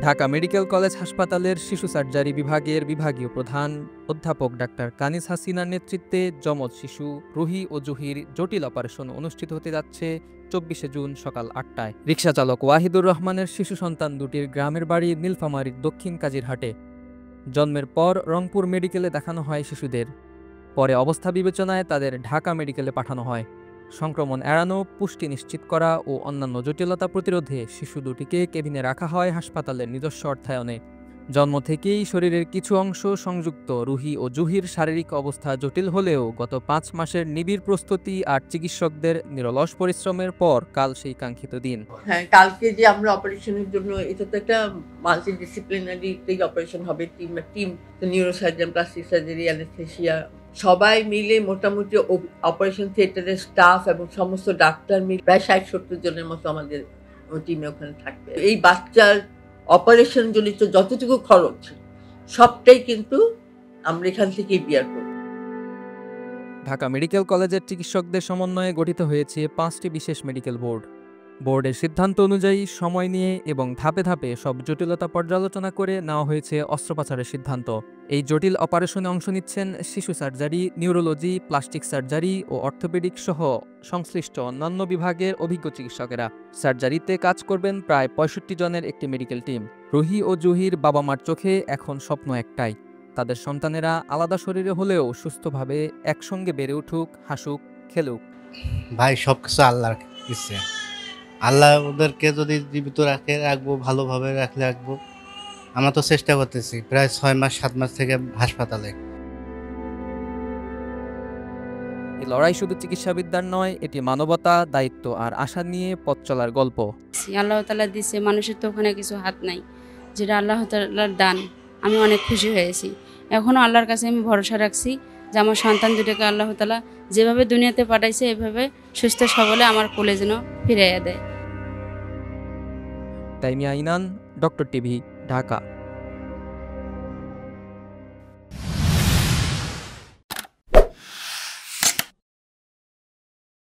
Dhaka medical college হাসপাতালের শিশু surgery বিভাগের বিভাগীয় প্রধান অধ্যাপক ডাক্তার কানিজ হাসিনার নেতৃত্বে যমজ শিশু রুহি ও জুহির জটিল অপারেশন অনুষ্ঠিত হতে যাচ্ছে 24শে জুন সকাল 8টায়। রিকশা চালক ওয়াহিদুর রহমানের শিশু সন্তান দুটির গ্রামের বাড়ি নীলফামারীর দক্ষিণ কাজিরহাটে। জন্মের পর রংপুর মেডিকেলে দেখানো হয় শিশুদের, পরে অবস্থা বিবেচনায় তাদের ঢাকা মেডিকেলে পাঠানো হয়। সংক্রমণ এড়ানো, পুষ্টি নিশ্চিত করা ও অন্যান্য জটিলতা প্রতিরোধে শিশু দুটিকে কেবিনে রাখা হয় হাসপাতালের নিজস্ব অর্থায়নে। জন্ম থেকেই শরীরের কিছু অংশ সংযুক্ত রুহি ও জুহির শারীরিক অবস্থা জটিল হলেও গত 5 মাসের নিবিড় প্রস্তুতি আর চিকিৎসকদের নিরলস পরিশ্রমের পর কাল সেই কাঙ্ক্ষিত দিন। হ্যাঁ, কালকে যে আমরা অপারেশনের জন্য, এটা তো একটা মাল্টিডিসিপ্লিনারি অপারেশন হবে, team neurosurgeon, plastic surgery, anaesthesia সবাই মিলে মোটামুটি অপারেশন থিয়েটারের স্টাফ এবং সমস্ত ডাক্তার মিলে প্রায় 60-70 জনের মতো আমাদের টিমে ওখানে থাকবে। এই বাচ্চার অপারেশন জনিত যতটুকু খরচ সবটাই কিন্তু আমরা এখান থেকেই বিয়ার করব। ঢাকা মেডিকেল কলেজের চিকিৎসকদের সমন্বয়ে গঠিত হয়েছে 5টি বিশেষ মেডিকেল বোর্ড। বোর্ডের সিদ্ধান্ত অনুযায়ী সময় নিয়ে এবং ধাপে ধাপে সব জটিলতা পর্যালোচনা করে নেওয়া হয়েছে অস্ত্রোপচারের সিদ্ধান্ত। এই জটিল অপারেশনে অংশ নিচ্ছেন শিশু সার্জারি, নিউরোলজি, প্লাস্টিক সার্জারি ও অর্থোপেডিক সহ সংশ্লিষ্ট অন্যান্য বিভাগের অভিজ্ঞ চিকিৎসকেরা। সার্জারিতে কাজ করবেন প্রায় 65 জনের একটি মেডিকেল টিম। রুহি ও জুহির বাবা মার চোখে এখন স্বপ্ন একটাই, তাদের সন্তানেরা আলাদা শরীরে হলেও সুস্থভাবে একসঙ্গে বেড়ে উঠুক, হাসুক, খেলুক। ভাই সবকিছু আল্লাহর ইচ্ছে। আল্লাহ ওদেরকে যদি জীবিত রাখবো, ভালোভাবে রাখবো। আমরা তো চেষ্টা করতেছি প্রায় 6-7 মাস থেকে হাসপাতালে। এই লড়াই শুধু চিকিৎসাবিদ্যার নয়, এটি মানবতা, দায়িত্ব আর আশা নিয়ে পথ চলার গল্প। আল্লাহ তাআলা দিছে, মানুষের তো ওখানে কিছু হাত নাই, যেটা আল্লাহ তাআলার দান। আমি অনেক খুশি হয়েছি। এখনও আল্লাহর কাছে আমি ভরসা রাখছি যে আমার সন্তান দুটোকে আল্লাহ তাআলা যেভাবে দুনিয়াতে পাঠাইছে এভাবে সুস্থ সবলে আমার কোলে যেন ফিরাইয়া দেয়। তাইমিয়া ইনান, ডক্টর টিভি, ঢাকা।